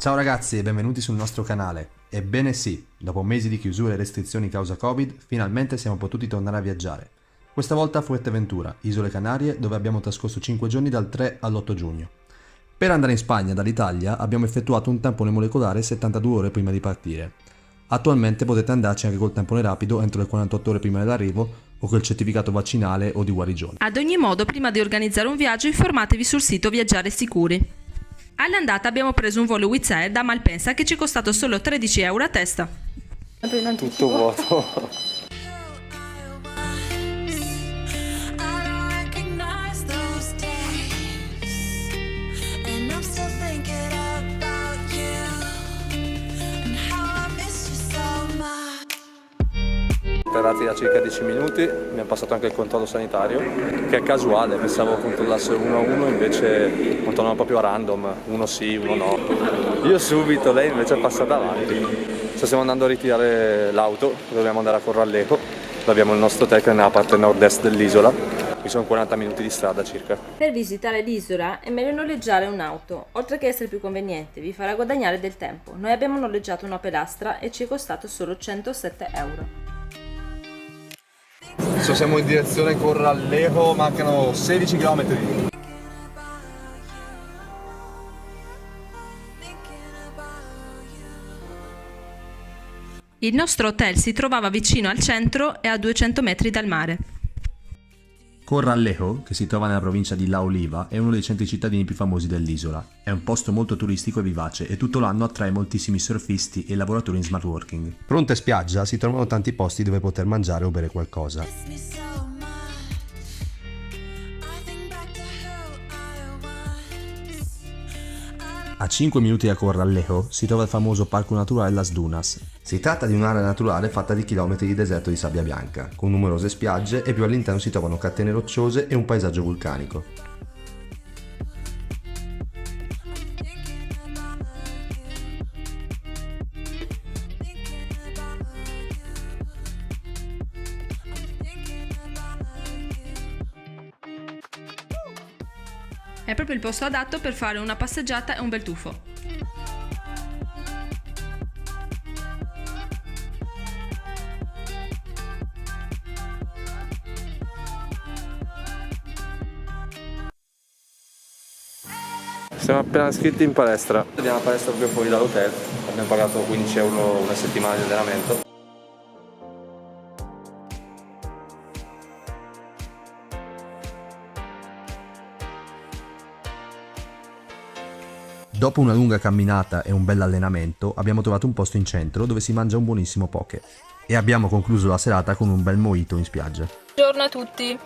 Ciao ragazzi e benvenuti sul nostro canale. Ebbene sì, dopo mesi di chiusure e restrizioni causa Covid, finalmente siamo potuti tornare a viaggiare. Questa volta a Fuerteventura, Isole Canarie, dove abbiamo trascorso 5 giorni dal 3 all'8 giugno. Per andare in Spagna dall'Italia abbiamo effettuato un tampone molecolare 72 ore prima di partire. Attualmente potete andarci anche col tampone rapido entro le 48 ore prima dell'arrivo o col certificato vaccinale o di guarigione. Ad ogni modo, prima di organizzare un viaggio, informatevi sul sito Viaggiare Sicuri. All'andata abbiamo preso un volo Wizz Air da Malpensa che ci è costato solo 13 euro a testa. Tutto vuoto. Operati da circa 10 minuti, abbiamo passato anche il controllo sanitario, che è casuale, pensavo controllassero uno a uno, invece controllano proprio a random, uno sì, uno no. Io subito, lei invece è passata avanti. Stiamo andando a ritirare l'auto, dobbiamo andare a Corralejo, abbiamo il nostro hotel che è nella parte nord-est dell'isola, qui sono 40 minuti di strada circa. Per visitare l'isola è meglio noleggiare un'auto, oltre che essere più conveniente, vi farà guadagnare del tempo. Noi abbiamo noleggiato una Pelastra e ci è costato solo 107 euro. Adesso siamo in direzione Corralejo, mancano 16 km. Il nostro hotel si trovava vicino al centro e a 200 metri dal mare. Corralejo, che si trova nella provincia di La Oliva, è uno dei centri cittadini più famosi dell'isola. È un posto molto turistico e vivace e tutto l'anno attrae moltissimi surfisti e lavoratori in smart working. Fronte spiaggia si trovano tanti posti dove poter mangiare o bere qualcosa. A 5 minuti da Corralejo si trova il famoso Parco Naturale Las Dunas. Si tratta di un'area naturale fatta di chilometri di deserto di sabbia bianca, con numerose spiagge e più all'interno si trovano catene rocciose e un paesaggio vulcanico. È proprio il posto adatto per fare una passeggiata e un bel tuffo. Siamo appena iscritti in palestra. Andiamo a palestra proprio fuori dall'hotel. Abbiamo pagato 15 euro una settimana di allenamento. Dopo una lunga camminata e un bel allenamento abbiamo trovato un posto in centro dove si mangia un buonissimo poke e abbiamo concluso la serata con un bel mojito in spiaggia. Buongiorno a tutti,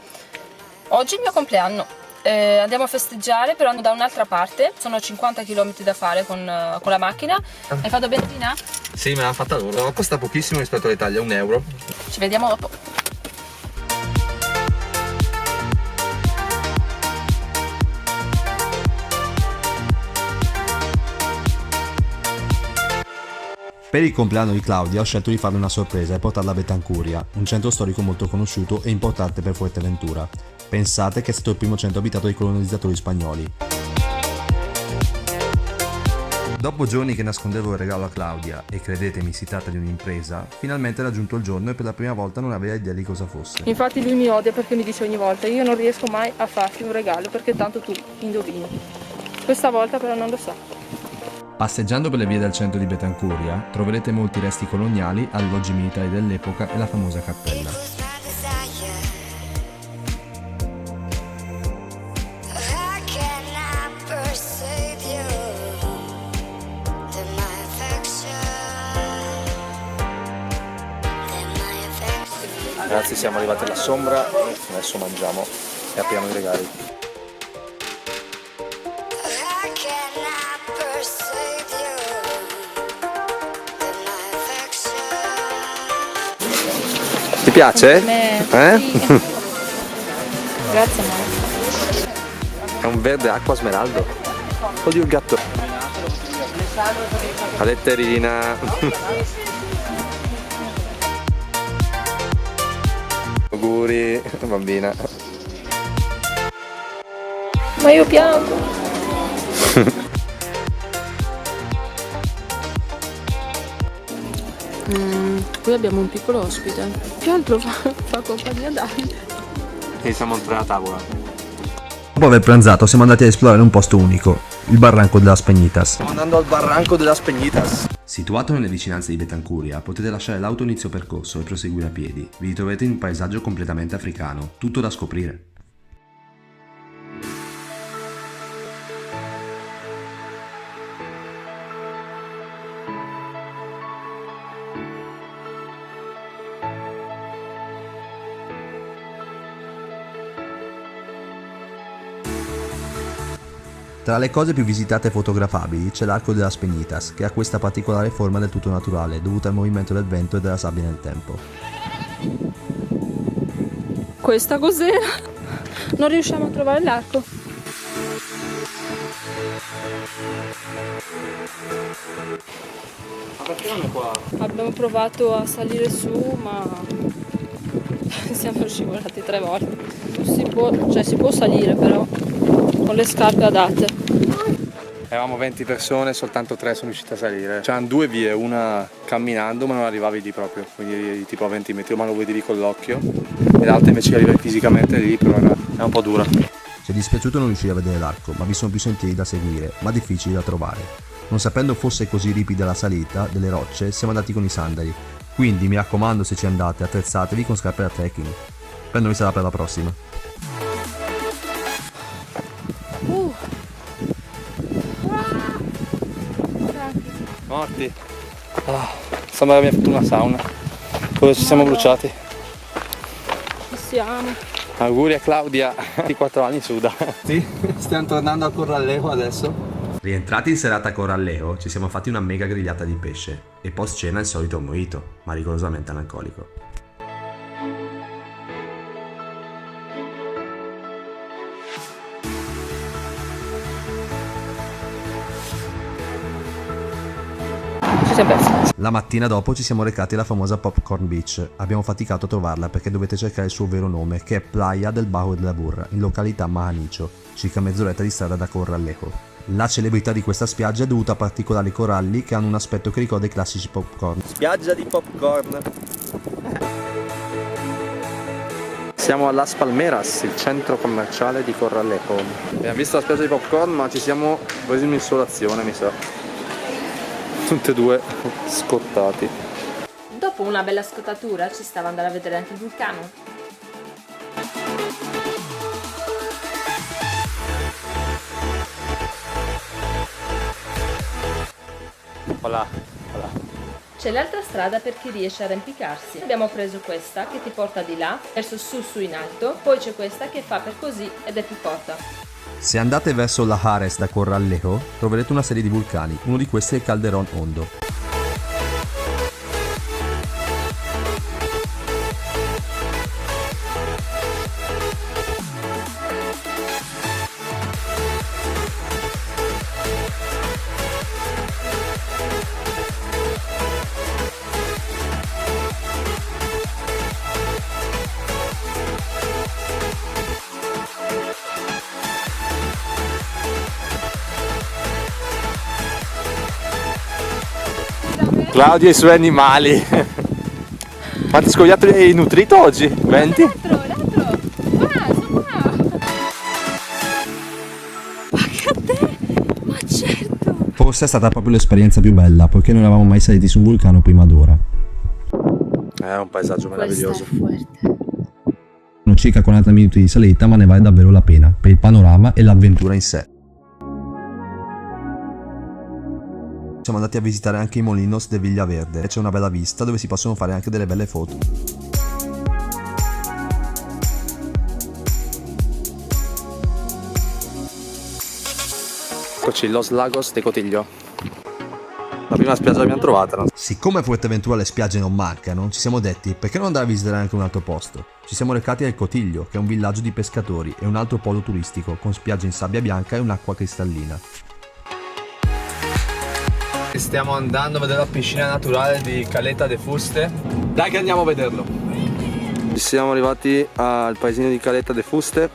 oggi è il mio compleanno, andiamo a festeggiare però da un'altra parte, sono 50 km da fare con la macchina. Hai fatto benzina? Sì, me l'hanno fatta loro, costa pochissimo rispetto all'Italia, 1 euro. Ci vediamo dopo. Per il compleanno di Claudia ho scelto di farle una sorpresa e portarla a Betancuria, un centro storico molto conosciuto e importante per Fuerteventura. Pensate che è stato il primo centro abitato dai colonizzatori spagnoli. Dopo giorni che nascondevo il regalo a Claudia, e credetemi si tratta di un'impresa, finalmente è raggiunto il giorno e per la prima volta non aveva idea di cosa fosse. Infatti lui mi odia perché mi dice ogni volta, io non riesco mai a farti un regalo perché tanto tu indovini. Questa volta però non lo sa. Passeggiando per le vie del centro di Betancuria troverete molti resti coloniali, alloggi militari dell'epoca e la famosa cappella. Ragazzi, siamo arrivati alla sombra, adesso mangiamo e apriamo i regali. Ti piace? Sì. Grazie amore. È un verde acqua smeraldo. Oddio il gatto. La letterina. Auguri, bambina. Ma io piango. Qui abbiamo un piccolo ospite. Più altro fa compagnia a Davide. E siamo tre a tavola. Dopo aver pranzato siamo andati ad esplorare un posto unico, il barranco della Spegnitas. Stiamo andando al barranco della Spegnitas. Situato nelle vicinanze di Betancuria, potete lasciare l'auto inizio percorso e proseguire a piedi. Vi ritroverete in un paesaggio completamente africano, tutto da scoprire. Tra le cose più visitate e fotografabili c'è l'arco della Spegnitas, che ha questa particolare forma del tutto naturale, dovuta al movimento del vento e della sabbia nel tempo. Questa cos'era? Non riusciamo a trovare l'arco. Ma perché non è qua? Abbiamo provato a salire su, ma siamo scivolati 3 volte. Si può salire però con le scarpe adatte. Eravamo 20 persone, soltanto 3 sono riuscite a salire. C'erano 2 vie, una camminando ma non arrivavi lì proprio, quindi tipo a 20 metri, ma lo vedevi con l'occhio. E l'altra invece arrivavi fisicamente lì, però era un po' dura. Ci è dispiaciuto non riuscire a vedere l'arco, ma vi sono più sentieri da seguire, ma difficili da trovare. Non sapendo fosse così ripida la salita delle rocce, siamo andati con i sandali. Quindi mi raccomando, se ci andate, attrezzatevi con scarpe da trekking. Per noi sarà per la prossima. Morti. Sembra che abbiamo fatto una sauna. Dove ci siamo bruciati. Ci siamo. Auguri a Claudia, di 4 anni suda. Sì, stiamo tornando a Corralejo adesso. Rientrati in serata a Corralejo, ci siamo fatti una mega grigliata di pesce e post cena il solito mojito, ma rigorosamente analcolico. Ci siamo persi. La mattina dopo ci siamo recati alla famosa Popcorn Beach. Abbiamo faticato a trovarla perché dovete cercare il suo vero nome, che è Playa del Bajo de la Burra, in località Mahanicho, circa mezz'oretta di strada da Corralejo. La celebrità di questa spiaggia è dovuta a particolari coralli che hanno un aspetto che ricorda i classici popcorn. Spiaggia di popcorn. Siamo a Las Palmeras, il centro commerciale di Corralejo. Abbiamo visto la spiaggia di popcorn, ma ci siamo presi un'isolazione, mi sa. Tutte e due scottati. Dopo una bella scottatura ci stava andare a vedere anche il vulcano. Voilà. C'è l'altra strada per chi riesce a arrampicarsi. Abbiamo preso questa che ti porta di là, verso su in alto, poi c'è questa che fa per così ed è più corta. Se andate verso la Hares da Corralejo, troverete una serie di vulcani, uno di questi è il Calderón Hondo. Claudia e i suoi animali. Quanti scoiattoli hai nutrito oggi? 20? L'altro. Sono qua. Ma che a te? Ma certo. Forse è stata proprio l'esperienza più bella, poiché non eravamo mai saliti su un vulcano prima d'ora. È un paesaggio meraviglioso. Sono circa 40 minuti di salita, ma ne vale davvero la pena, per il panorama e l'avventura in sé. Siamo andati a visitare anche i Molinos de Villaverde, c'è una bella vista dove si possono fare anche delle belle foto. Eccoci, Los Lagos de Cotillo. La prima spiaggia l'abbiamo trovata, no? Siccome a Fuerteventura le spiagge non mancano, ci siamo detti perché non andare a visitare anche un altro posto. Ci siamo recati al Cotillo, che è un villaggio di pescatori e un altro polo turistico con spiagge in sabbia bianca e un'acqua cristallina. Stiamo andando a vedere la piscina naturale di Caleta de Fuste. Dai che andiamo a vederlo. Siamo arrivati al paesino di Caleta de Fuste.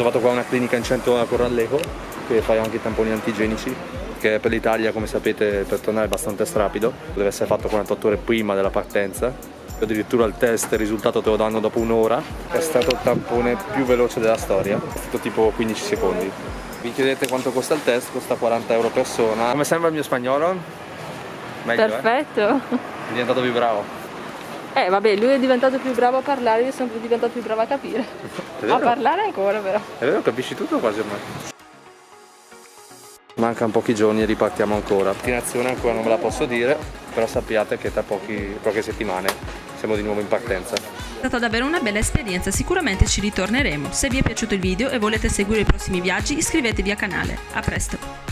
trovato qua una clinica in centro a Corralejo che fa anche i tamponi antigenici, che per l'Italia, come sapete, per tornare è abbastanza rapido, deve essere fatto 48 ore prima della partenza. Addirittura il test, il risultato te lo danno dopo un'ora. È stato il tampone più veloce della storia, è stato tipo 15 secondi. Vi chiedete quanto costa il test? Costa 40 euro a persona. Come sembra il mio spagnolo? Meglio, Perfetto. È diventato più bravo. Vabbè, lui è diventato più bravo a parlare, io sono diventato più brava a capire. È vero? A parlare ancora però. È vero, capisci tutto quasi ormai. Mancano pochi giorni e ripartiamo ancora. La destinazione ancora non ve la posso dire, però sappiate che tra poche settimane siamo di nuovo in partenza. È stata davvero una bella esperienza, sicuramente ci ritorneremo. Se vi è piaciuto il video e volete seguire i prossimi viaggi, iscrivetevi al canale. A presto!